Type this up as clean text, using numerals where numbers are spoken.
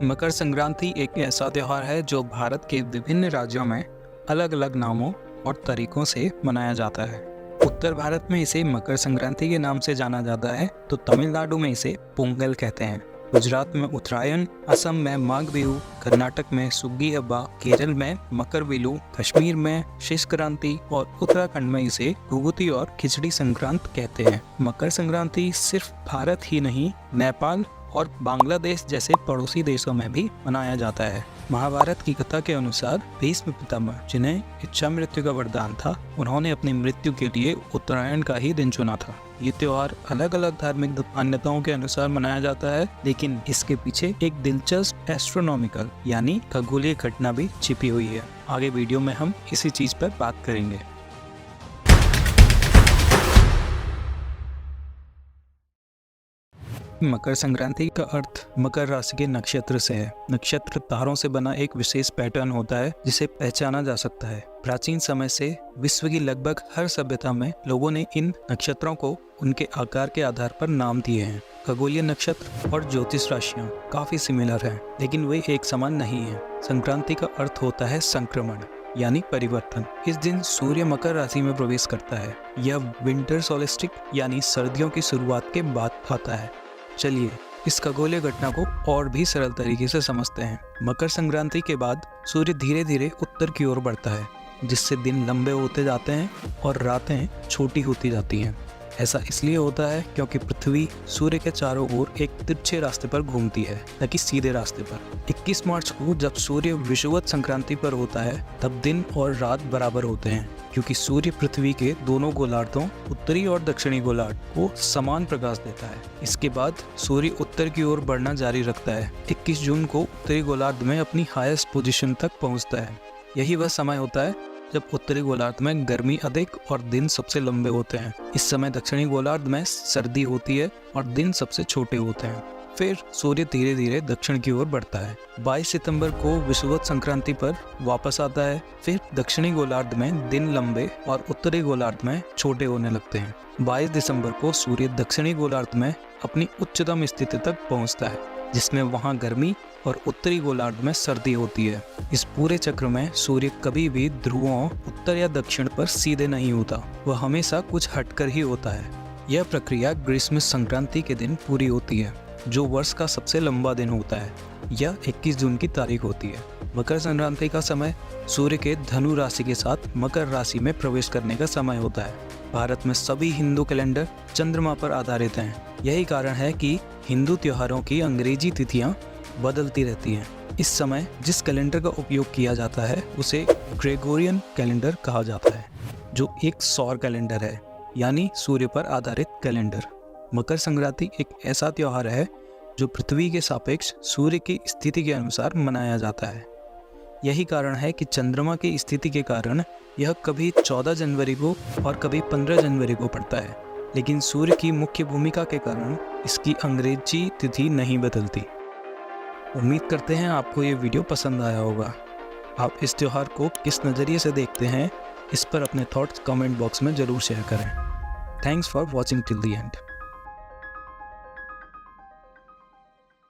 मकर संक्रांति एक ऐसा त्यौहार है जो भारत के विभिन्न राज्यों में अलग अलग नामों और तरीकों से मनाया जाता है। उत्तर भारत में इसे मकर संक्रांति के नाम से जाना जाता है, तो तमिलनाडु में इसे पोंगल कहते हैं। गुजरात में उत्तरायण, असम में माघ बिहू, कर्नाटक में सुग्गी हब्बा, केरल में मकर बिहू, कश्मीर में शिशक्रांति और उत्तराखंड में इसे घुघुती और खिचड़ी संक्रांत कहते हैं। मकर संक्रांति सिर्फ भारत ही नहीं, नेपाल और बांग्लादेश जैसे पड़ोसी देशों में भी मनाया जाता है। महाभारत की कथा के अनुसार भीष्म पितामह, जिन्हें इच्छा मृत्यु का वरदान था, उन्होंने अपनी मृत्यु के लिए उत्तरायण का ही दिन चुना था। ये त्योहार अलग अलग धार्मिक मान्यताओं के अनुसार मनाया जाता है, लेकिन इसके पीछे एक दिलचस्प एस्ट्रोनॉमिकल यानी खगोलीय घटना भी छिपी हुई है। आगे वीडियो में हम इसी चीज पर बात करेंगे। मकर संक्रांति का अर्थ मकर राशि के नक्षत्र से है। नक्षत्र तारों से बना एक विशेष पैटर्न होता है जिसे पहचाना जा सकता है। प्राचीन समय से विश्व की लगभग हर सभ्यता में लोगों ने इन नक्षत्रों को उनके आकार के आधार पर नाम दिए हैं। खगोलीय नक्षत्र और ज्योतिष राशियाँ काफी सिमिलर हैं, लेकिन वे एक समान नहीं हैं। संक्रांति का अर्थ होता है संक्रमण यानी परिवर्तन। इस दिन सूर्य मकर राशि में प्रवेश करता है। यह विंटर सोलिस्टिक यानी सर्दियों की शुरुआत के बाद आता है। चलिए इस खगोलीय घटना को और भी सरल तरीके से समझते हैं। मकर संक्रांति के बाद सूर्य धीरे धीरे उत्तर की ओर बढ़ता है, जिससे दिन लंबे होते जाते हैं और रातें छोटी होती जाती हैं। ऐसा इसलिए होता है क्योंकि पृथ्वी सूर्य के चारों ओर एक तिरछे रास्ते पर घूमती है, न कि सीधे रास्ते पर। 21 मार्च को जब सूर्य विषुवत संक्रांति पर होता है, तब दिन और रात बराबर होते हैं, क्योंकि सूर्य पृथ्वी के दोनों गोलार्धों उत्तरी और दक्षिणी गोलार्ध को समान प्रकाश देता है। इसके बाद सूर्य उत्तर की ओर बढ़ना जारी रखता है। 21 जून को उत्तरी गोलार्ध में अपनी हाईएस्ट पोजीशन तक पहुंचता है। यही वह समय होता है जब उत्तरी गोलार्ध में गर्मी अधिक और दिन सबसे लंबे होते हैं। इस समय दक्षिणी गोलार्ध में सर्दी होती है और दिन सबसे छोटे होते हैं। फिर सूर्य धीरे धीरे दक्षिण की ओर बढ़ता है। 22 सितंबर को विषुवत संक्रांति पर वापस आता है। फिर दक्षिणी गोलार्ध में दिन लंबे और उत्तरी गोलार्ध में छोटे होने लगते हैं। 22 दिसंबर को सूर्य दक्षिणी गोलार्ध में अपनी उच्चतम स्थिति तक पहुंचता है, जिसमें वहां गर्मी और उत्तरी गोलार्ध में सर्दी होती है। इस पूरे चक्र में सूर्य कभी भी ध्रुवों उत्तर या दक्षिण पर सीधे नहीं होता, वह हमेशा कुछ हटकर ही होता है। यह प्रक्रिया ग्रीष्म संक्रांति के दिन पूरी होती है, जो वर्ष का सबसे लंबा दिन होता है। यह 21 जून की तारीख होती है। मकर संक्रांति का समय सूर्य के धनु राशि के साथ मकर राशि में प्रवेश करने का समय होता है। भारत में सभी हिंदू कैलेंडर चंद्रमा पर आधारित हैं। यही कारण है कि हिंदू त्योहारों की अंग्रेजी तिथियां बदलती रहती हैं। इस समय जिस कैलेंडर का उपयोग किया जाता है उसे ग्रेगोरियन कैलेंडर कहा जाता है, जो एक सौर कैलेंडर है, यानी सूर्य पर आधारित कैलेंडर। मकर संक्रांति एक ऐसा त्योहार है जो पृथ्वी के सापेक्ष सूर्य की स्थिति के अनुसार मनाया जाता है। यही कारण है कि चंद्रमा की स्थिति के कारण यह कभी 14 जनवरी को और कभी 15 जनवरी को पड़ता है, लेकिन सूर्य की मुख्य भूमिका के कारण इसकी अंग्रेजी तिथि नहीं बदलती। उम्मीद करते हैं आपको ये वीडियो पसंद आया होगा। आप इस त्योहार को किस नज़रिए से देखते हैं, इस पर अपने थॉट्स कमेंट बॉक्स में ज़रूर शेयर करें। Thanks for watching till the end.